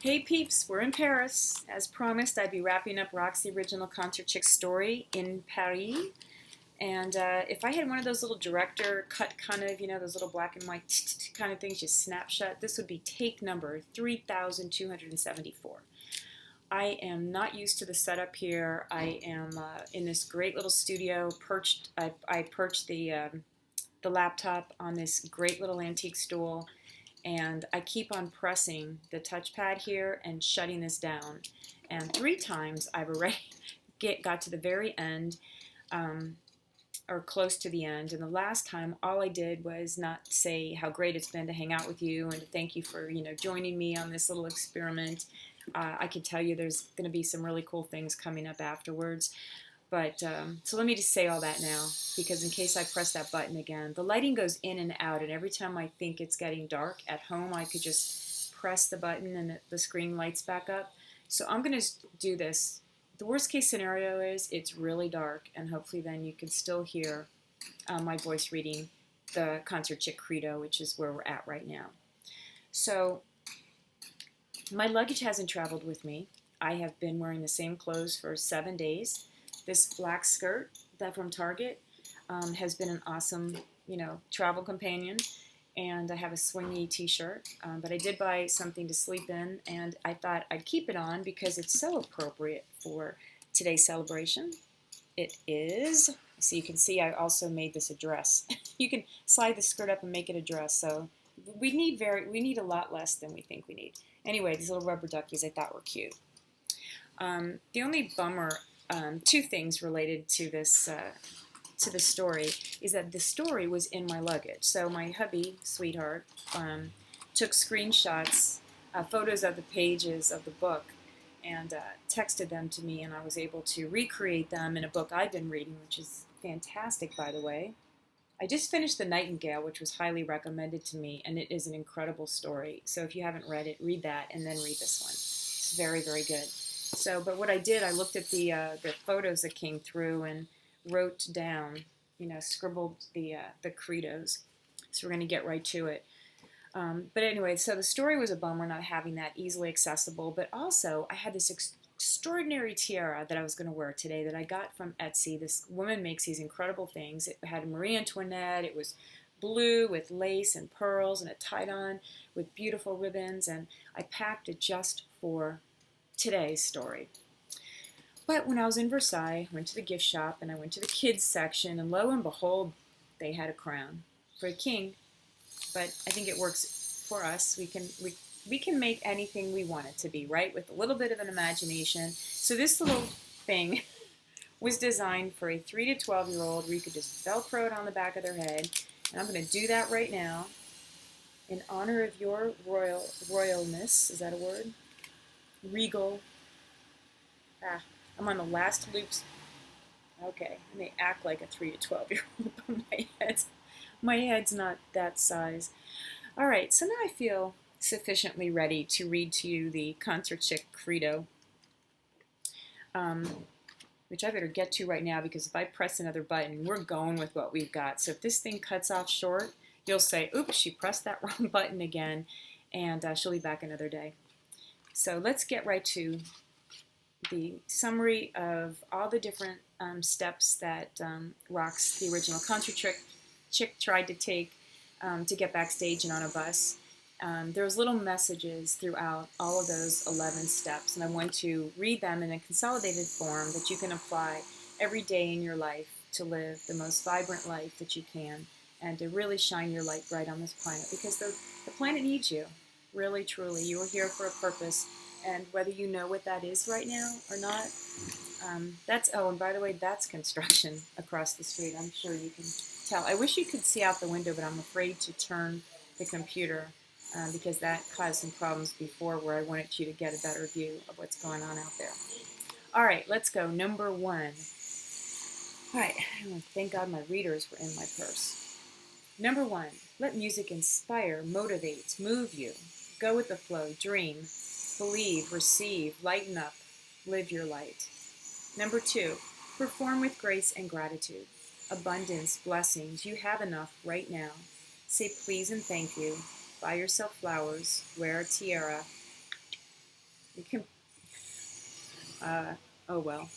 Hey peeps, we're in Paris. As promised, I'd be wrapping up Rock's original Concert Chick story in Paris. And if I had one of those little director cut kind of, those little black and white kind of things, just snapshot, this would be take number 3,274. I am not used to the setup here. I am in this great little studio, perched. I perched the laptop on this great little antique stool, and I keep on pressing the touchpad here and shutting this down. And three times I've already got to the very end, um, or close to the end. And the last time, all I did was not say how great it's been to hang out with you and to thank you for joining me on this little experiment. I can tell you there's going to be some really cool things coming up afterwards. But so let me just say all that now, because in case I press that button again, the lighting goes in and out, and every time I think it's getting dark at home, I could just press the button and the screen lights back up. So I'm going to do this. The worst case scenario is it's really dark, and hopefully then you can still hear my voice reading the Concert Chick Credo, which is where we're at right now. So my luggage hasn't traveled with me. I have been wearing the same clothes for 7 days. This black skirt that from Target has been an awesome, travel companion. And I have a swingy t-shirt, but I did buy something to sleep in, and I thought I'd keep it on because it's so appropriate for today's celebration. It is. So you can see I also made this a dress. You can slide the skirt up and make it a dress. So we need a lot less than we think we need. Anyway, these little rubber duckies I thought were cute. The only bummer, two things related to this to the story, is that the story was in my luggage. So my hubby, sweetheart, took screenshots, photos of the pages of the book, and texted them to me, and I was able to recreate them in a book I've been reading, which is fantastic, by the way. I just finished The Nightingale, which was highly recommended to me, and it is an incredible story. So if you haven't read it, read that, and then read this one. It's very, very good. So, but what I did, I looked at the photos that came through and wrote down, scribbled the credos. So we're going to get right to it. But anyway, so the story was a bummer not having that easily accessible, but also I had this extraordinary tiara that I was going to wear today that I got from Etsy. This woman makes these incredible things. It had Marie Antoinette. It was blue with lace and pearls and a tie-on with beautiful ribbons, and I packed it just for today's story. But when I was in Versailles, I went to the gift shop and I went to the kids section, and lo and behold, they had a crown for a king. But I think it works for us. We can make anything we want it to be, right? With a little bit of an imagination. So this little thing was designed for a 3 to 12-year-old where you could just Velcro it on the back of their head. And I'm going to do that right now in honor of your royalness. Is that a word? Regal. I'm on the last loops. Okay, I may act like a 3 to 12-year-old, but my head's not that size. All right, so now I feel sufficiently ready to read to you the Concert Chick Credo, which I better get to right now, because if I press another button, we're going with what we've got. So if this thing cuts off short, you'll say, oops, she pressed that wrong button again, and she'll be back another day. So let's get right to the summary of all the different steps that Rock's, the original Concert Chick, tried to take to get backstage and on a bus. There was little messages throughout all of those 11 steps, and I want to read them in a consolidated form that you can apply every day in your life to live the most vibrant life that you can, and to really shine your light bright on this planet, because the planet needs you. Really, truly, you are here for a purpose, and whether you know what that is right now or not, and by the way, that's construction across the street. I'm sure you can tell. I wish you could see out the window, but I'm afraid to turn the computer because that caused some problems before where I wanted you to get a better view of what's going on out there. All right, let's go. Number 1. All right, thank God my readers were in my purse. Number 1, let music inspire, motivate, move you. Go with the flow, dream, believe, receive, lighten up, live your light. Number 2, perform with grace and gratitude. Abundance, blessings, you have enough right now. Say please and thank you. Buy yourself flowers, wear a tiara, You can, oh well.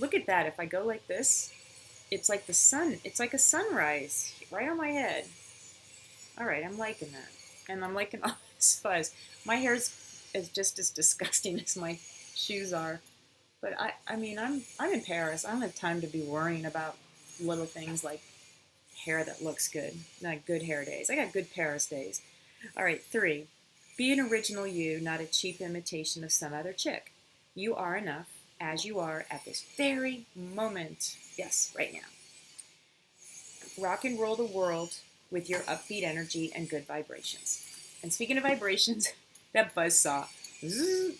Look at that. If I go like this, it's like the sun. It's like a sunrise right on my head. All right, I'm liking that. And I'm liking all this fuzz. My hair's is just as disgusting as my shoes are. But I mean, I'm in Paris. I don't have time to be worrying about little things like hair that looks good. Not good hair days. I got good Paris days. All right, 3. Be an original you, not a cheap imitation of some other chick. You are enough as you are at this very moment. Yes, right now. Rock and roll the world with your upbeat energy and good vibrations. And speaking of vibrations, that buzzsaw. The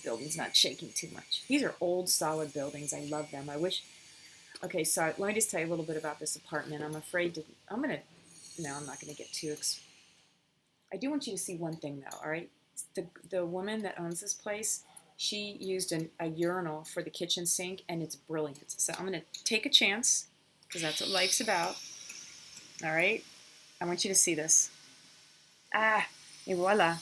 building's not shaking too much. These are old, solid buildings. I love them. I wish. Okay, so let me just tell you a little bit about this apartment. I'm afraid to. I'm not gonna get too. I do want you to see one thing though. All right, the woman that owns this place, she used a urinal for the kitchen sink, and it's brilliant. So I'm gonna take a chance because that's what life's about. All right, I want you to see this. Et voila.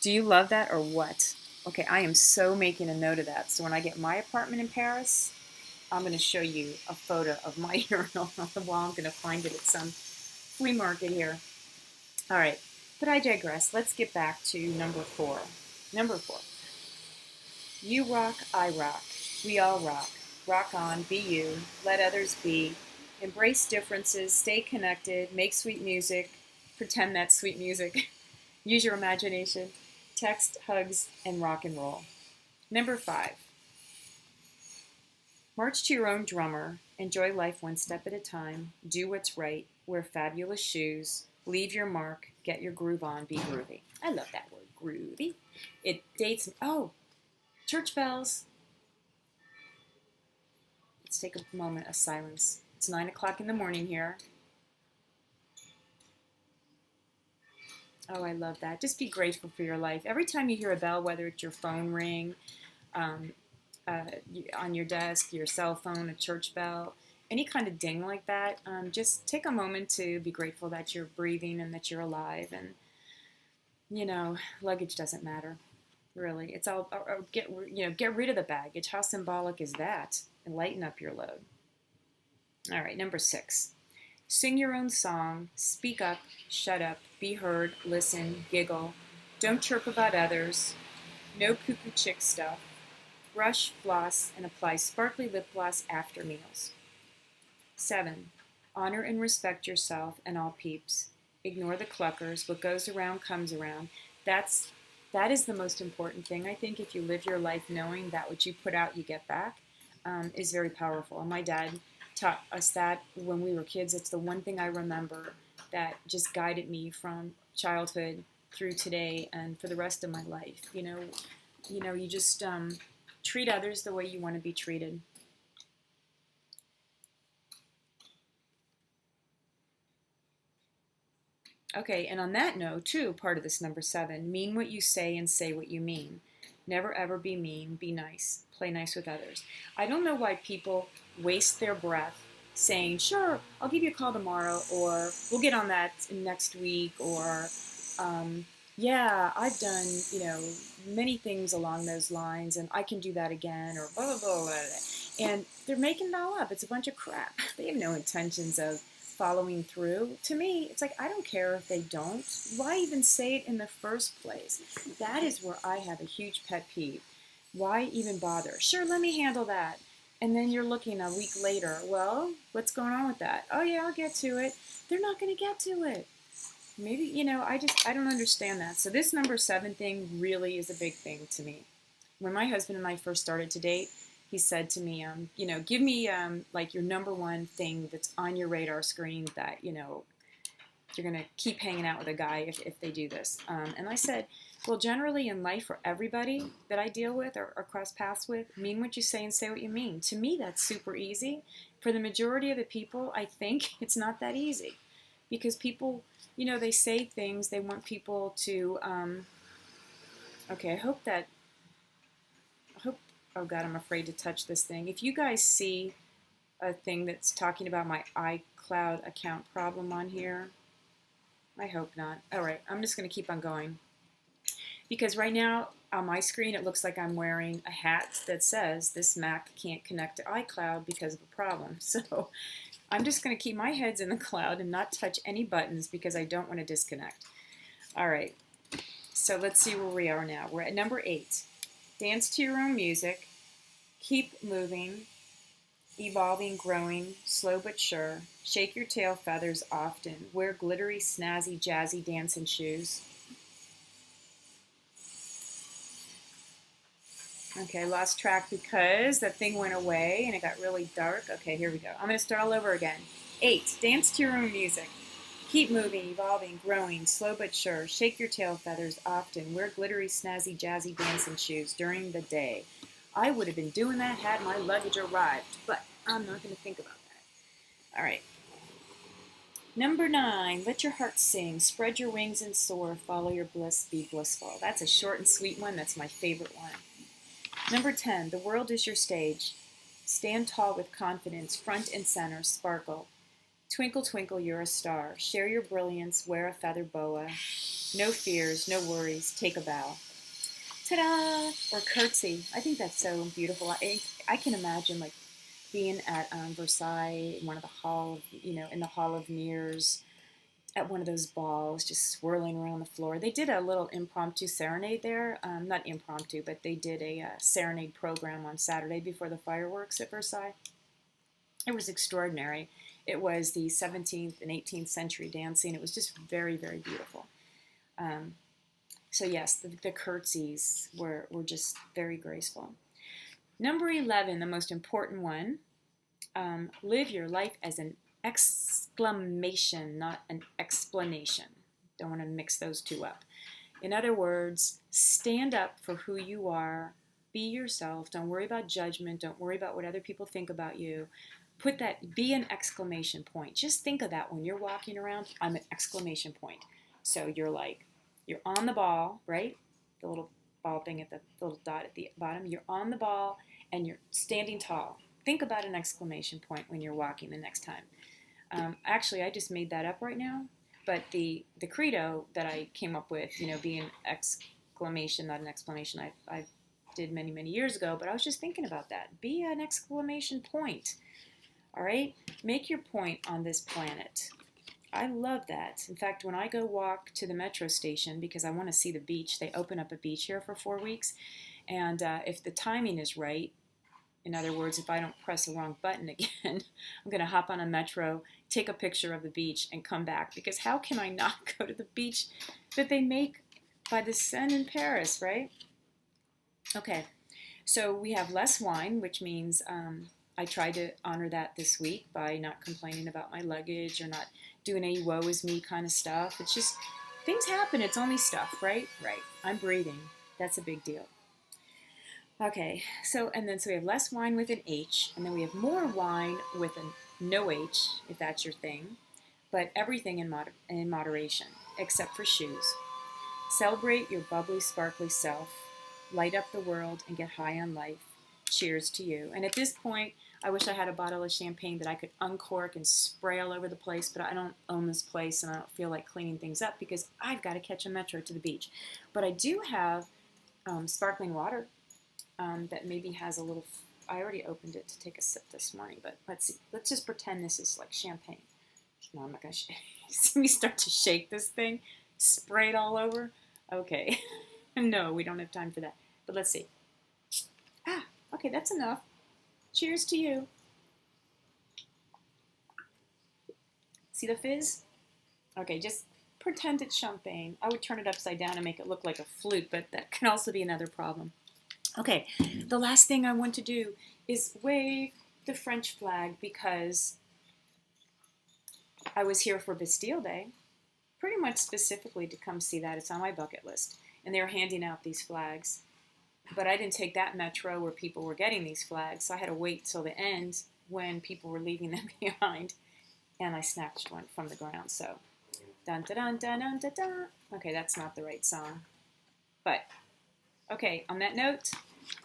Do you love that or what? Okay, I am so making a note of that. So when I get my apartment in Paris, I'm going to show you a photo of my urinal. Well, I'm going to find it at some flea market here. All right, but I digress. Let's get back to number 4. Number 4. You rock, I rock. We all rock. Rock on, be you. Let others be. Embrace differences. Stay connected. Make sweet music. Pretend that's sweet music. Use your imagination. Text, hugs, and rock and roll. Number 5. March to your own drummer. Enjoy life one step at a time. Do what's right. Wear fabulous shoes. Leave your mark. Get your groove on. Be groovy. I love that word, groovy. It dates me. Oh, church bells. Let's take a moment of silence. It's 9 o'clock in the morning here. Oh, I love that. Just be grateful for your life. Every time you hear a bell, whether it's your phone ring, on your desk, your cell phone, a church bell, any kind of ding like that, just take a moment to be grateful that you're breathing and that you're alive. And, luggage doesn't matter, really. It's all, get rid of the baggage. How symbolic is that? And lighten up your load. All right, number 6. Sing your own song, speak up, shut up, be heard, listen, giggle. Don't chirp about others. No cuckoo chick stuff. Brush, floss, and apply sparkly lip gloss after meals. 7. Honor and respect yourself and all peeps. Ignore the cluckers. What goes around comes around. That is the most important thing. I think if you live your life knowing that what you put out you get back is very powerful. And my dad taught us that when we were kids. It's the one thing I remember that just guided me from childhood through today and for the rest of my life. You just treat others the way you want to be treated. Okay, and on that note, too, part of this number 7, mean what you say and say what you mean. Never ever be mean, be nice. Play nice with others. I don't know why people waste their breath saying, sure, I'll give you a call tomorrow, or we'll get on that next week, or yeah, I've done, many things along those lines, and I can do that again, or blah, blah, blah, blah, blah. And they're making it all up. It's a bunch of crap. They have no intentions of following through. To me, it's like, I don't care if they don't. Why even say it in the first place? That is where I have a huge pet peeve. Why even bother? Sure, let me handle that. And then you're looking a week later, well, what's going on with that? Oh yeah, I'll get to it. They're not going to get to it. Maybe, I don't understand that. So this number 7 thing really is a big thing to me. When my husband and I first started to date, he said to me, give me like your number 1 thing that's on your radar screen that, you're going to keep hanging out with a guy if they do this. And I said, well, generally in life for everybody that I deal with or cross paths with, mean what you say and say what you mean. To me, that's super easy. For the majority of the people, I think it's not that easy. Because people, they say things, they want people to, okay, oh God, I'm afraid to touch this thing. If you guys see a thing that's talking about my iCloud account problem on here, I hope not. All right, I'm just going to keep on going. Because right now on my screen it looks like I'm wearing a hat that says this Mac can't connect to iCloud because of a problem. So I'm just going to keep my heads in the cloud and not touch any buttons because I don't want to disconnect. All right, so let's see where we are now. We're at number 8. Dance to your own music. Keep moving, evolving, growing, slow but sure. Shake your tail feathers often. Wear glittery, snazzy, jazzy dancing shoes. Okay, lost track because that thing went away and it got really dark. Okay, here we go. I'm going to start all over again. 8. Dance to your own music. Keep moving, evolving, growing, slow but sure. Shake your tail feathers often. Wear glittery, snazzy, jazzy dancing shoes during the day. I would have been doing that had my luggage arrived, but I'm not going to think about that. All right. Number 9, let your heart sing. Spread your wings and soar. Follow your bliss, be blissful. That's a short and sweet one. That's my favorite one. Number 10, the world is your stage. Stand tall with confidence, front and center, sparkle. Twinkle, twinkle, you're a star. Share your brilliance, wear a feather boa. No fears, no worries, take a bow. Ta-da! Or curtsy. I think that's so beautiful. I can imagine like being at Versailles, in one of the hall, in the Hall of Mirrors, at one of those balls, just swirling around the floor. They did a little impromptu serenade there. Not impromptu, but they did a serenade program on Saturday before the fireworks at Versailles. It was extraordinary. It was the 17th and 18th century dancing. It was just very, very beautiful. So yes, the curtsies were just very graceful. Number 11, the most important one, live your life as an exclamation, not an explanation. Don't want to mix those two up. In other words, stand up for who you are. Be yourself. Don't worry about judgment. Don't worry about what other people think about you. Be an exclamation point. Just think of that when you're walking around. I'm an exclamation point. So you're on the ball, right? The little ball thing at the little dot at the bottom. You're on the ball and you're standing tall. Think about an exclamation point when you're walking the next time. Actually, I just made that up right now. But the credo that I came up with, being exclamation, not an explanation, I did many, many years ago. But I was just thinking about that. Be an exclamation point. All right? Make your point on this planet. I love that. In fact, when I go walk to the metro station because I want to see the beach, they open up a beach here for 4 weeks. And if the timing is right, in other words, if I don't press the wrong button again, I'm going to hop on a metro, take a picture of the beach, and come back. Because how can I not go to the beach that they make by the Seine in Paris, right? Okay, so we have less wine, which means I tried to honor that this week by not complaining about my luggage or not doing any woe is me kind of stuff. It's just, things happen. It's only stuff, right? Right. I'm breathing. That's a big deal. Okay, so we have less wine with an H, and then we have more wine with a no H, if that's your thing, but everything in moderation, except for shoes. Celebrate your bubbly, sparkly self, light up the world, and get high on life. Cheers to you. And at this point, I wish I had a bottle of champagne that I could uncork and spray all over the place, but I don't own this place, and I don't feel like cleaning things up because I've got to catch a metro to the beach. But I do have sparkling water. That maybe has a little, I already opened it to take a sip this morning, but let's see. Let's just pretend this is like champagne. No, I'm not going to shake. See me start to shake this thing? Spray it all over? Okay. No, we don't have time for that. But let's see. Okay, that's enough. Cheers to you. See the fizz? Okay, just pretend it's champagne. I would turn it upside down and make it look like a flute, but that can also be another problem. Okay, the last thing I want to do is wave the French flag because I was here for Bastille Day, pretty much specifically to come see that. It's on my bucket list. And they were handing out these flags. But I didn't take that metro where people were getting these flags, so I had to wait till the end when people were leaving them behind. And I snatched one from the ground, so dun dun dun dun dun dun dun. Okay, that's not the right song. But okay, on that note,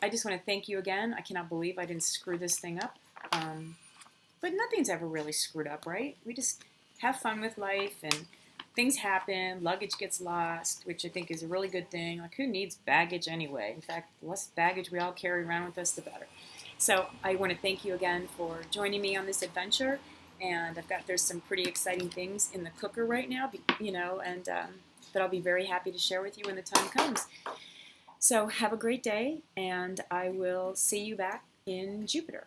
I just want to thank you again. I cannot believe I didn't screw this thing up. But nothing's ever really screwed up, right? We just have fun with life and things happen, luggage gets lost, which I think is a really good thing. Like, who needs baggage anyway? In fact, the less baggage we all carry around with us, the better. So I want to thank you again for joining me on this adventure. And there's some pretty exciting things in the cooker right now, and that I'll be very happy to share with you when the time comes. So have a great day, and I will see you back in Jupiter.